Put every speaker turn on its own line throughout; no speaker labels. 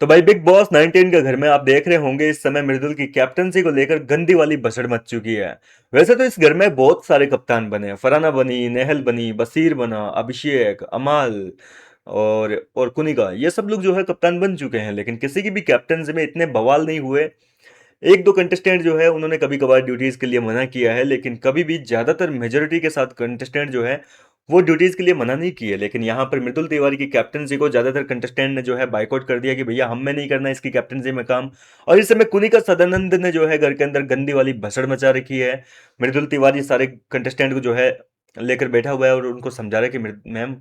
तो भाई big boss 19 के घर में आप देख रहे होंगे इस समय मृदुल की कैप्टनसी को लेकर गंदी वाली भसड़ मच चुकी है। वैसे तो इस घर में बहुत सारे कप्तान बने, फराना बनी, नेहल बनी, बसीर बना, अभिषेक, अमाल और कुनिका, ये सब लोग जो है कप्तान बन चुके हैं, लेकिन किसी की भी कैप्टनसी में इतने बवाल नहीं हुए। एक दो कंटेस्टेंट जो है उन्होंने कभी कभार ड्यूटीज के लिए मना किया है, लेकिन कभी भी ज्यादातर मेजोरिटी के साथ कंटेस्टेंट जो है वो ड्यूटीज के लिए मना नहीं किए। लेकिन यहाँ पर मृदुल तिवारी की कैप्टनसी को ज्यादातर कंटेस्टेंट ने जो है बाइकआउट कर दिया कि भैया हम में नहीं करना इसकी कैप्टनसी में काम। और इस समय कुनिका सदानंद ने जो है घर के अंदर गंदी वाली भसड़ मचा रखी है। मृदुल तिवारी सारे कंटेस्टेंट को जो है लेकर बैठा हुआ है और उनको समझा रहा है कि मैम,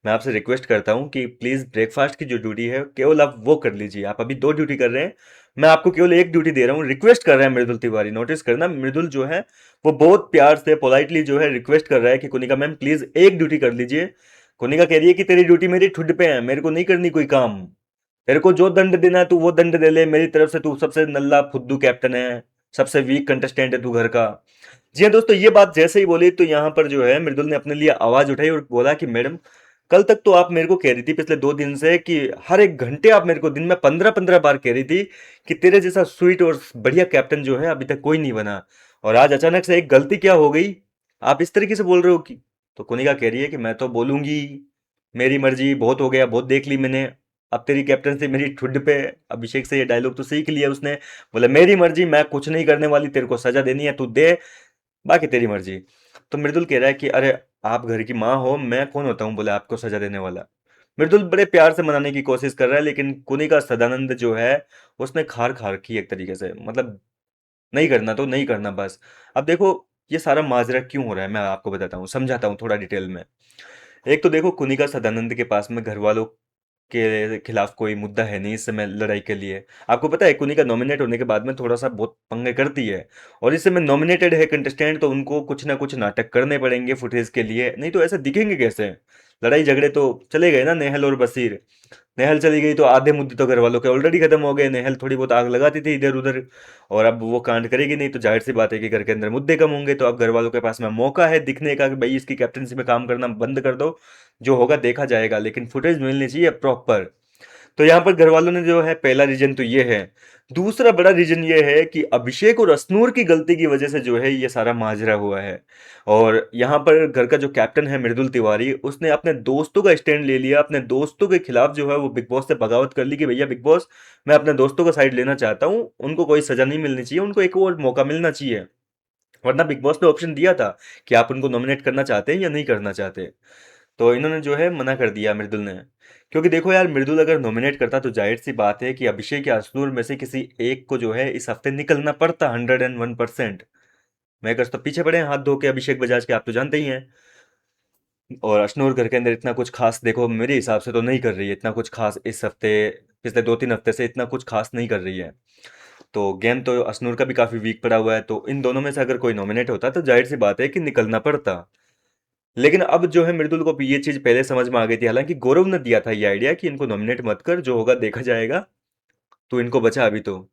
मैं आपसे रिक्वेस्ट करता हूँ कि प्लीज ब्रेकफास्ट की जो ड्यूटी है केवल आप वो कर लीजिए। आप अभी दो ड्यूटी कर रहे हैं, मैं आपको केवल एक ड्यूटी दे रहा हूँ। रिक्वेस्ट कर रहा है मृदुल तिवारी, नोटिस करना, मृदुल जो है वो बहुत प्यार से पोलाइटली जो है रिक्वेस्ट कर रहा है कि कुनिका मैम प्लीज एक ड्यूटी कर लीजिए। कुनिका कह रही है कि तेरी ड्यूटी मेरी ठुड पे है, मेरे को नहीं करनी कोई काम। तेरे को जो दंड देना है तू वो दंड दे ले, मेरी तरफ से तू सबसे नल्ला फुद्दू कैप्टन है, सबसे वीक कंटेस्टेंट है तू घर का। जी हाँ दोस्तों, ये बात जैसे ही बोली तो यहाँ पर जो है मृदुल ने अपने लिए आवाज उठाई और बोला कि मैडम, कल तक तो आप मेरे को कह रही थी पिछले 2 दिन से कि हर एक घंटे आप मेरे को दिन में 15-15 बार कह रही थी कि तेरे जैसा स्वीट और बढ़िया कैप्टन जो है अभी तक कोई नहीं बना, और आज अचानक से एक गलती क्या हो गई, आप इस तरीके से बोल रहे हो कि। तो कोनिका कह रही है कि मैं तो बोलूंगी, मेरी मर्जी, बहुत हो गया, बहुत देख ली मैंने, अब तेरी कैप्टनसी मेरी ठुड पे। अभिषेक से ये डायलॉग तो सीख लिया उसने, बोला मेरी मर्जी, मैं कुछ नहीं करने वाली, तेरे को सजा देनी है तू दे, बाकी तेरी मर्जी। तो मृदुल कह रहा है कि अरे आप घर की माँ हो, मैं कौन होता हूँ बोले आपको सजा देने वाला। मृदुल बड़े प्यार से मनाने की कोशिश कर रहा है, लेकिन कुनिका सदानंद जो है उसने खार खा रखी है एक तरीके से, मतलब नहीं करना तो नहीं करना बस। अब देखो ये सारा माजरा क्यों हो रहा है, मैं आपको बताता हूँ, समझाता हूँ थोड़ा डिटेल में। एक तो देखो कुनिका सदानंद के पास में घर वालों के खिलाफ कोई मुद्दा है नहीं इस समय लड़ाई के लिए। आपको पता है कुनिका नॉमिनेट होने के बाद में थोड़ा सा बहुत पंगे करती है, और इस समय नॉमिनेटेड है कंटेस्टेंट तो उनको कुछ ना कुछ नाटक करने पड़ेंगे फुटेज के लिए, नहीं तो ऐसे दिखेंगे कैसे। लड़ाई झगड़े तो चले गए ना नेहल और बसीर। नेहल चली गई तो आधे मुद्दे तो घर वालों के ऑलरेडी खत्म हो गए, नेहल थोड़ी बहुत आग लगाती थी इधर उधर, और अब वो कांड करेगी नहीं तो जाहिर सी बात है कि घर के अंदर मुद्दे कम होंगे। तो अब घर वालों के पास में मौका है दिखने का कि भाई इसकी कैप्टनसी में काम करना बंद कर दो, जो होगा देखा जाएगा, लेकिन फुटेज मिलनी चाहिए प्रॉपर। तो यहाँ पर घर वालों ने जो है, पहला रीजन तो ये है। दूसरा बड़ा रीजन ये है कि अभिषेक और अश्नूर की गलती की वजह से जो है ये सारा माजरा हुआ है। और यहाँ पर घर का जो कैप्टन है मृदुल तिवारी, उसने अपने दोस्तों का स्टैंड ले लिया, अपने दोस्तों के खिलाफ जो है वो बिग बॉस से बगावत कर ली कि भैया बिग बॉस, मैं अपने दोस्तों का साइड लेना चाहता हूँ, उनको कोई सजा नहीं मिलनी चाहिए, उनको एक और मौका मिलना चाहिए। वरना बिग बॉस ने ऑप्शन दिया था कि आप उनको नॉमिनेट करना चाहते हैं या नहीं करना चाहते। तो इन्होंने जो है मना कर दिया मृदुल ने। क्योंकि देखो यार, मृदुल अगर नॉमिनेट करता तो जाहिर सी बात है कि अभिषेक या अश्नूर में से किसी एक को जो है इस हफ्ते निकलना पड़ता 101%। मेकर्स तो पीछे पड़े हैं हाथ धो के अभिषेक बजाज के, आप तो जानते ही हैं। और अश्नूर घर के अंदर इतना कुछ खास देखो मेरे हिसाब से तो नहीं कर रही है, इतना कुछ खास इस हफ्ते, पिछले 2-3 हफ्ते से इतना कुछ खास नहीं कर रही है। तो गेम तो अश्नूर का भी काफी वीक पड़ा हुआ है, तो इन दोनों में से अगर कोई नॉमिनेट होता तो जाहिर सी बात है कि निकलना पड़ता। लेकिन अब जो है मृदुल को भी ये चीज पहले समझ में आ गई थी, हालांकि गौरव ने दिया था ये आइडिया कि इनको नॉमिनेट मत कर, जो होगा देखा जाएगा, तो इनको बचा अभी तो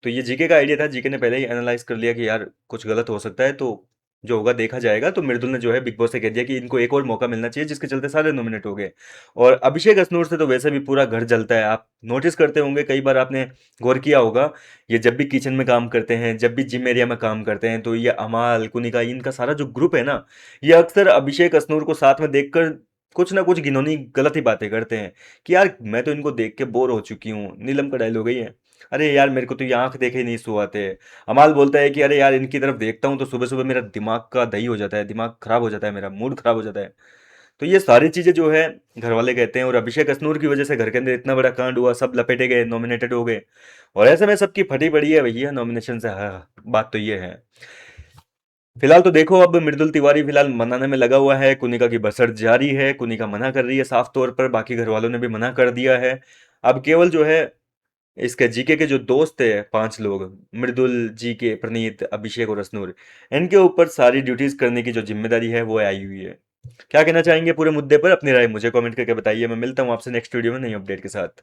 ये जीके का आइडिया था, जीके ने पहले ही एनालाइज कर लिया कि यार कुछ गलत हो सकता है, तो जो होगा देखा जाएगा। तो मृदुल ने जो है बिग बॉस से कह दिया कि इनको एक और मौका मिलना चाहिए, जिसके चलते सारे नॉमिनेट हो गए। और अभिषेक अश्नूर से तो वैसे भी पूरा घर जलता है, आप नोटिस करते होंगे, कई बार आपने गौर किया होगा, ये जब भी किचन में काम करते हैं, जब भी जिम एरिया में काम करते हैं, तो ये अमाल कुनिका इनका सारा जो ग्रुप है ना, ये अक्सर अभिषेक अश्नूर को साथ में देखकर कुछ ना कुछ घिनौनी गलत ही बातें करते हैं कि यार मैं तो इनको देख के बोर हो चुकी हूँ। नीलम का डायलॉग है ये, अरे यार मेरे को तो ये आंख देखे ही नहीं सुहाते। अमाल बोलता है कि अरे यार इनकी तरफ देखता हूँ तो सुबह सुबह मेरा दिमाग का दही हो जाता है, दिमाग खराब हो जाता है, मेरा मूड खराब हो जाता है। तो ये सारी चीजें जो है घर वाले कहते हैं, और अभिषेक अश्नूर की वजह से घर के अंदर इतना बड़ा कांड हुआ, सब लपेटे गए, नॉमिनेटेड हो गए, और ऐसे में सबकी फटी पड़ी है भैया नॉमिनेशन से। हाँ, बात तो ये है। फिलहाल तो देखो, अब मृदुल तिवारी फिलहाल मनाने में लगा हुआ है, कुनिका की बसर जारी है, कुनिका मना कर रही है साफ तौर पर, बाकी घर वालों ने भी मना कर दिया है। अब केवल जो है इसके जीके के जो दोस्त है 5 लोग, मृदुल, जीके, प्रणीत, अभिषेक और अश्नूर, इनके ऊपर सारी ड्यूटीज करने की जो जिम्मेदारी है वो आई हुई है। क्या कहना चाहेंगे पूरे मुद्दे पर, अपनी राय मुझे कमेंट करके बताइए। मैं मिलता हूँ आपसे नेक्स्ट वीडियो में नई अपडेट के साथ।